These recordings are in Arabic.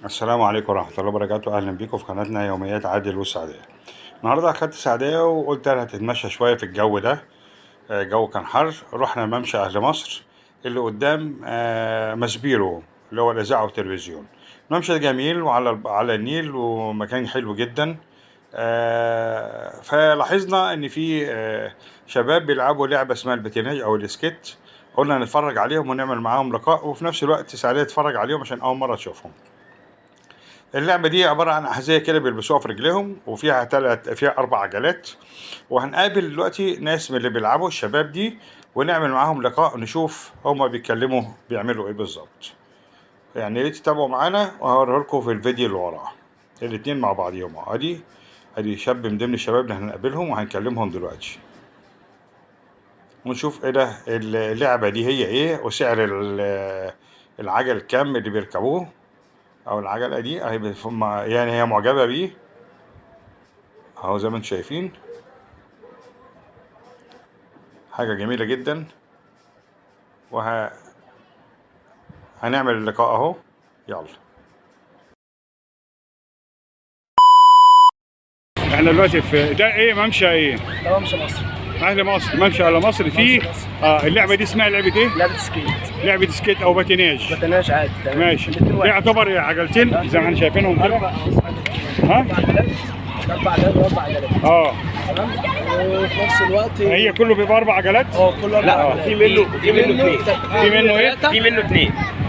السلام عليكم ورحمة الله وبركاته. أهلا بيكم في قناتنا يوميات عادل والسعدية. النهاردة أخدت السعدية وقلت أنا هتتمشى شوية في الجو ده. الجو كان حر، رحنا ممشى أهل مصر اللي قدام مسبيرو اللي هو الإذاعة والتلفزيون. الممشى ده جميل وعلى النيل ومكان حلو جدا. فلاحظنا إن في شباب بيلعبوا لعبة اسمها البتيناج أو السكيت. قلنا نتفرج عليهم ونعمل معاهم لقاء، وفي نفس الوقت سعدية تتفرج عليهم عشان أول مرة تشوفهم. اللعبة دي عبارة عن أحذية كده بيلبسوها في رجليهم، فيها 4 عجلات. وهنقابل دلوقتي ناس من اللي بيلعبوا الشباب دي، ونعمل معاهم لقاء نشوف هما بيتكلموا بيعملوا ايه بالظبط. يعني يا ريت تتابعوا معانا وهوريه لكم في الفيديو اللي وراه. الاتنين مع بعضيهم. ادي شاب من ضمن الشباب اللي هنقابلهم وهنكلمهم دلوقتي، ونشوف ايه ده اللعبة دي هي ايه، وسعر العجل كام اللي بيركبوه، او العجلة دي يعني هي معجبة بيه اهو زي ما انتم شايفين. حاجة جميلة جدا. هنعمل اللقاء اهو. يلا. احنا دلوقتي في ده ايه، ممشى ايه؟ ده ممشى مصر. اهل مصر، ممشى اهل مصر. فيه اللعبة دي اسمها لعبة ايه؟ لعبة سكيت. لعبة سكيت او باتيناج. باتيناج عادي. ماشي. ده يعتبر عجلتين زي ما احنا شايفينهم كده. ها؟ 4 عجلات و4 عجلات. تمام. وفي نفس الوقت هي كله بيبقى 4 عجلات؟ كله 4 عجلات. في منه اثنين. في منه ايه؟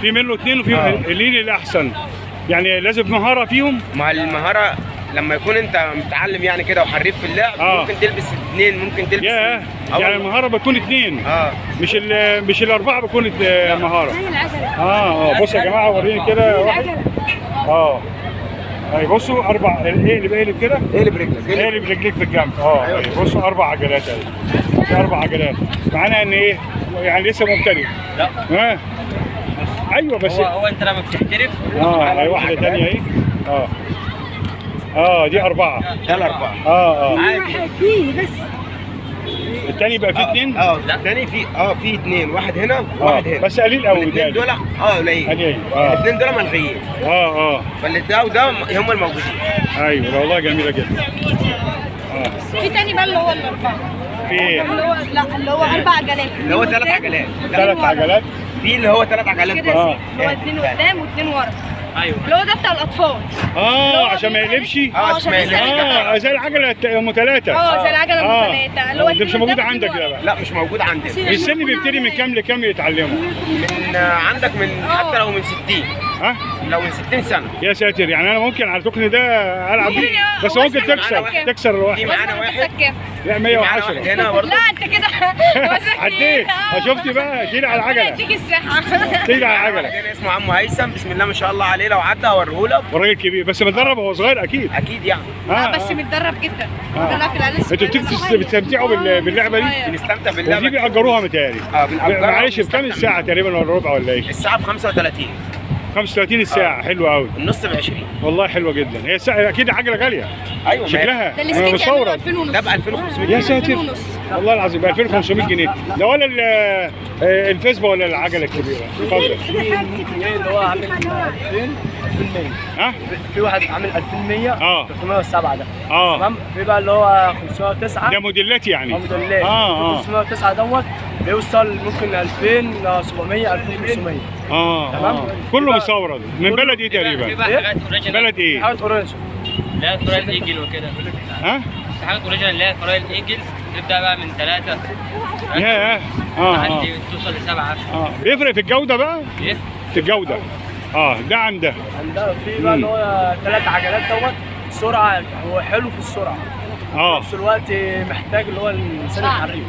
في منه اثنين وفي اللين الاحسن. يعني لازم مهارة فيهم. مع المهارة لما يكون انت متعلم يعني كده وحريف في اللعب ممكن تلبس 2، ممكن تلبس يعني المهارة بتكون 2. مش الأربعة بتكون مهارة. بصوا يا جماعة وريني كده واحد. اهي بصوا 4. ايه اللي بيقلب كده؟ اقلب رجلك. اقلب رجليك في الجنب. بصوا 4 عجلات اهي. في 4 عجلات. معناها ان ايه؟ يعني لسه مبتدئ. لا. ايوه بس هو انت لما بتحترف هي واحدة تانية اهي. دي 4. ده 4 عادي. بس التاني يبقى فيه 2. لا الثاني في 2، واحد هنا وواحد هنا. بس قليل قوي. الاثنين دول قليل. الاثنين دول ملغيين. فاللي ده وده هم الموجودين. ايوه والله جميله جدا. في تاني بقى اللي هو الاربعه. في اللي هو 4 عجلات. اللي هو 3 عجلات. 3 عجلات. في اللي هو 3 عجلات كده اللي هو 2 قدام و2 ورا. ايوه. اللي هو ده بتاع الاطفال. عشان ما يقلبش. عشان ما يقلبش. زي العجله ام 3. زي العجله ام 3 اللي هو ده مش موجود عندك ده بقى؟ لا مش موجود عندنا. السن بيبتدي من كام لكام يتعلموا؟ من عندك من حتى لو من 60. لو من 60 سنه. يا ساتر. يعني انا ممكن على التقن ده العب بيه، بس ممكن تكسر الواحد. في معانا واحد. لا 110 هنا برضه. لا انت كده عديت. شفتي بقى؟ تيجي على العجله. اديك الصحه. تيجي على العجله. هنا اسمه عمو هيثم، بسم الله ما شاء الله عليه. لو عدى هوريهولك. وراجل كبير بس متدرب وهو صغير اكيد. اكيد يعني. بس متدرب جدا. انتوا بتستمتعوا باللعبه دي؟ بنستمتع باللعبه. ودي بيأجروها متهيألي. بنأجرها. معلش بكام الساعه تقريبا ولا ربع ولا ايه؟ الساعه ب 35. 35 الساعة. حلوة قوي. النص ب 20. والله حلوة جدا. هي الساعة أكيد عجلة غالية. ايوه شكلها ده السكيت مصورة. 2000 ونص. ده ب 2500 يا ساتر. والله العظيم ب 2500 جنيه. ده ولا الفيسبا ولا العجلة الكبيرة؟ اتفضل. اللي هو عامل 2100. في واحد عامل 2100 307 ده. تمام. في بقى اللي هو 509. ده موديلات يعني. موديلات. 509 دوت بيوصل ممكن 2700 2500. تمام. كله مستورد. من بلد ايه تقريبا؟ بلد ايه؟ حاجات اورنج. لا فرايل ايجل وكده. في حاجات اوريجينال اللي هي فرايل ايجل تبدا بقى من 3 لحد توصل ل7. بيفرق في الجودة بقى؟ ايه؟ في الجودة. ده عن ده. في بقى اللي هو 3 عجلات دوت سرعة. هو حلو في السرعة. في نفس الوقت محتاج اللي هو الانسان الحريف.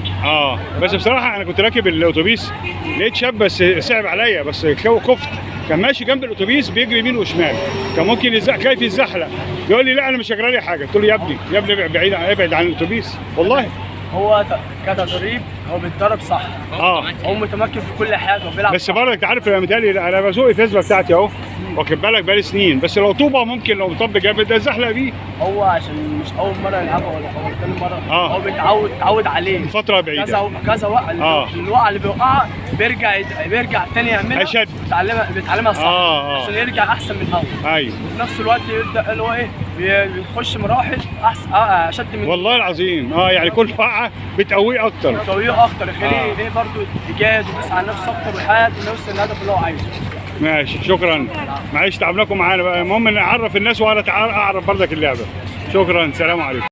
بس بصراحة أنا كنت راكب الأتوبيس لقيت شاب بس صعب عليا، بس خفت. كان ماشي جنب الأتوبيس بيجري يمين وشمال، كان ممكن خايف يتزحلق. يقول لي لا أنا مش هجرى لي حاجة. قلت له يا ابني ابعد عن الأتوبيس. والله هو كتدريب هو بيتدرب صح. هو متمكن في كل حاجه وبيلعب. بس برضه انت عارف يا متهيألي انا بسوق الفيسبا بتاعتي اهو، واخد بالك بقالي سنين، بس لو طوبه ممكن لو طب جامد ده اتزحلق بيه. هو عشان مش اول مره يلعبها ولا تاني مره. هو بيتعود عليه فتره بعيده. كذا وقع. الوقعه اللي بيوقعها بيرجع تاني يعملها. اشد. بيتعلمها صح عشان يرجع احسن من الاول. ايوه. وفي نفس الوقت يبدا اللي هو ايه بيخش مراحل احسن اشد من والله العظيم. يعني كل وقعه بتقويه اكتر. بتقويه اكتر، يخليه ايه برضه ايجاد ويسعى على نفسه اكتر ويحقق ويوصل للهدف اللي هو عايزه. ماشي شكرا. معلش تعبناكم معانا بقى، المهم نعرف الناس وانا اعرف برضك اللعبه. شكرا، سلام عليكم.